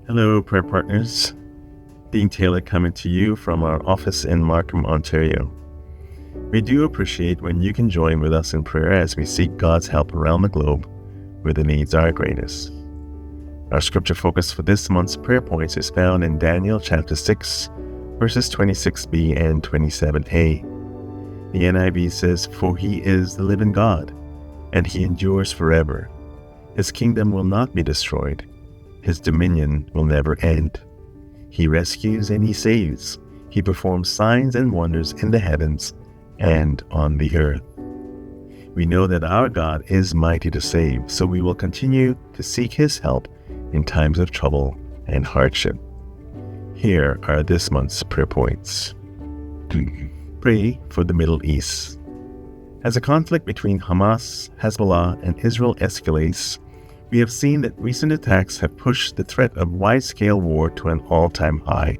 Hello, prayer partners. Dean Taylor coming to you from our office in Markham, Ontario. We do appreciate when you can join with us in prayer as we seek God's help around the globe where the needs are greatest. Our scripture focus for this month's prayer points is found in Daniel chapter 6, verses 26b and 27a. The NIV says, "For he is the living God, and he endures forever. His kingdom will not be destroyed. His dominion will never end. He rescues and he saves. He performs signs and wonders in the heavens and on the earth." We know that our God is mighty to save, so we will continue to seek his help in times of trouble and hardship. Here are this month's prayer points. Pray for the Middle East. As the conflict between Hamas, Hezbollah, and Israel escalates, we have seen that recent attacks have pushed the threat of wide-scale war to an all-time high.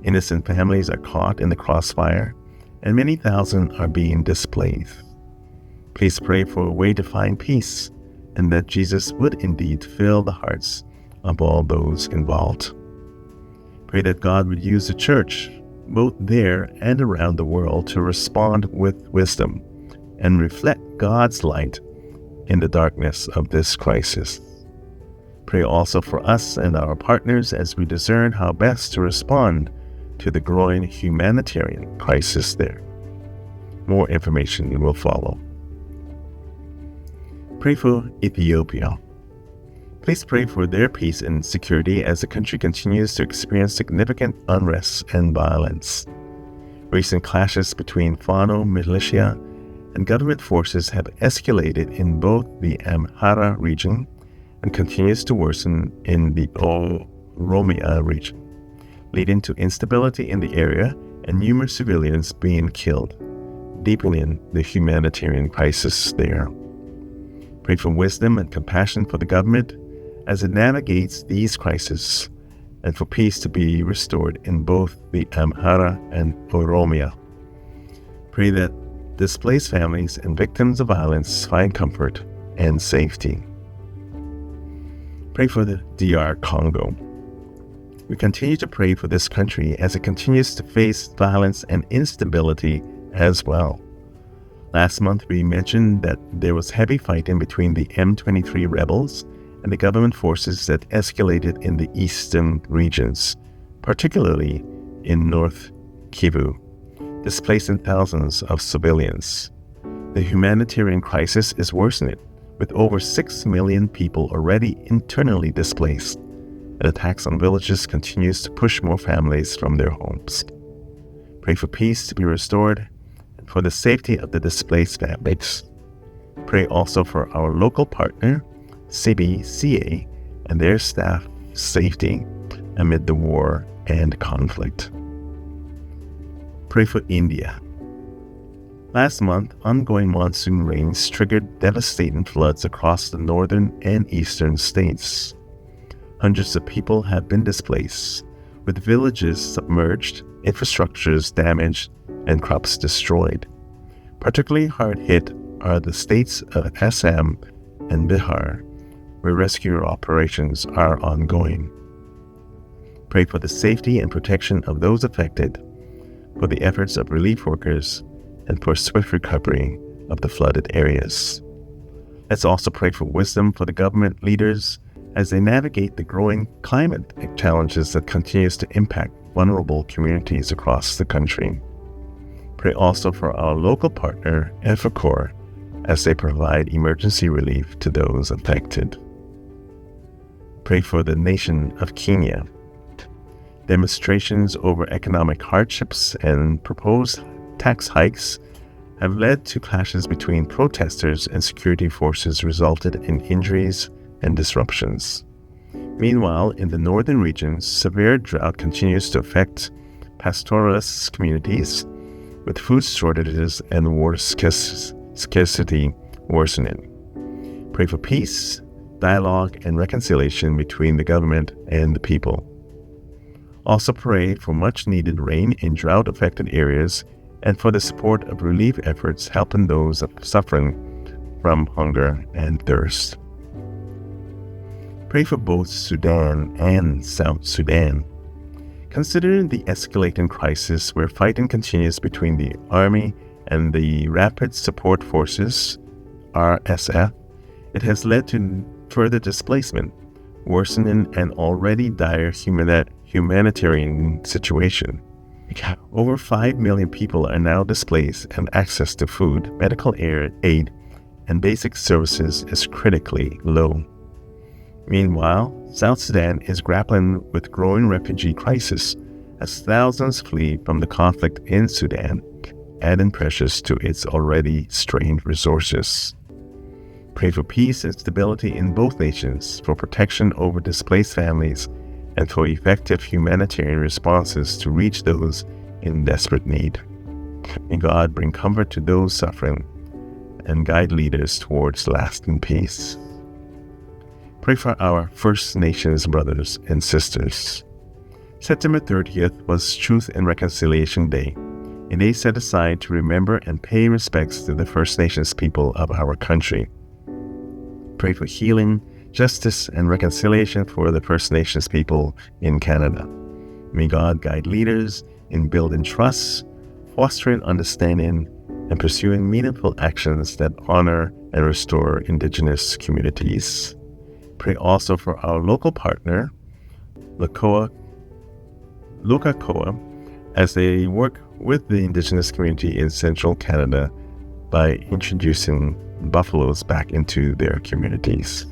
Innocent families are caught in the crossfire, and many thousand are being displaced. Please pray for a way to find peace, and that Jesus would indeed fill the hearts of all those involved. Pray that God would use the church, both there and around the world, to respond with wisdom and reflect God's light in the darkness of this crisis. Pray also for us and our partners as we discern how best to respond to the growing humanitarian crisis there. More information will follow. Pray for Ethiopia. Please pray for their peace and security as the country continues to experience significant unrest and violence. Recent clashes between Fano militia and government forces have escalated in both the Amhara region and continues to worsen in the Oromia region, leading to instability in the area and numerous civilians being killed, deepening the humanitarian crisis there. Pray for wisdom and compassion for the government as it navigates these crises, and for peace to be restored in both the Amhara and Oromia. Pray that displaced families and victims of violence find comfort and safety. Pray for the DR Congo. We continue to pray for this country as it continues to face violence and instability as well. Last month we mentioned that there was heavy fighting between the M23 rebels and the government forces that escalated in the eastern regions, particularly in North Kivu, displacing thousands of civilians. The humanitarian crisis is worsening, with over 6 million people already internally displaced, and attacks on villages continues to push more families from their homes. Pray for peace to be restored and for the safety of the displaced families. Pray also for our local partner, CBCA, and their staff safety amid the war and conflict. Pray for India. Last month, ongoing monsoon rains triggered devastating floods across the northern and eastern states. Hundreds of people have been displaced, with villages submerged, infrastructures damaged, and crops destroyed. Particularly hard hit are the states of Assam and Bihar, where rescue operations are ongoing. Pray for the safety and protection of those affected, for the efforts of relief workers, and for swift recovery of the flooded areas. Let's also pray for wisdom for the government leaders as they navigate the growing climate challenges that continues to impact vulnerable communities across the country. Pray also for our local partner, EFACOR, as they provide emergency relief to those affected. Pray for the nation of Kenya. Demonstrations over economic hardships and proposed tax hikes have led to clashes between protesters and security forces, resulted in injuries and disruptions. Meanwhile, in the northern regions, severe drought continues to affect pastoralist communities, with food shortages and water scarcity worsening. Pray for peace, dialogue, and reconciliation between the government and the people. Also pray for much-needed rain in drought-affected areas and for the support of relief efforts helping those suffering from hunger and thirst. Pray for both Sudan and South Sudan. Considering the escalating crisis where fighting continues between the Army and the Rapid Support Forces, RSF, it has led to further displacement, worsening an already dire humanitarian situation. Over 5 million people are now displaced, and access to food, medical aid, and basic services is critically low. Meanwhile, South Sudan is grappling with growing refugee crisis as thousands flee from the conflict in Sudan, adding pressures to its already strained resources. Pray for peace and stability in both nations, for protection over displaced families, and for effective humanitarian responses to reach those in desperate need. May God bring comfort to those suffering and guide leaders towards lasting peace. Pray for our First Nations brothers and sisters. September 30th was Truth and Reconciliation Day, a day set aside to remember and pay respects to the First Nations people of our country. Pray for healing, justice, and reconciliation for the First Nations people in Canada. May God guide leaders in building trust, fostering understanding, and pursuing meaningful actions that honor and restore Indigenous communities. Pray also for our local partner, Lokakoa, as they work with the Indigenous community in central Canada by introducing buffaloes back into their communities.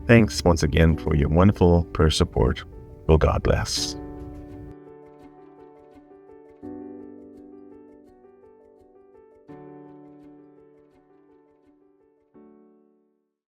Thanks once again for your wonderful prayer support. Will God bless.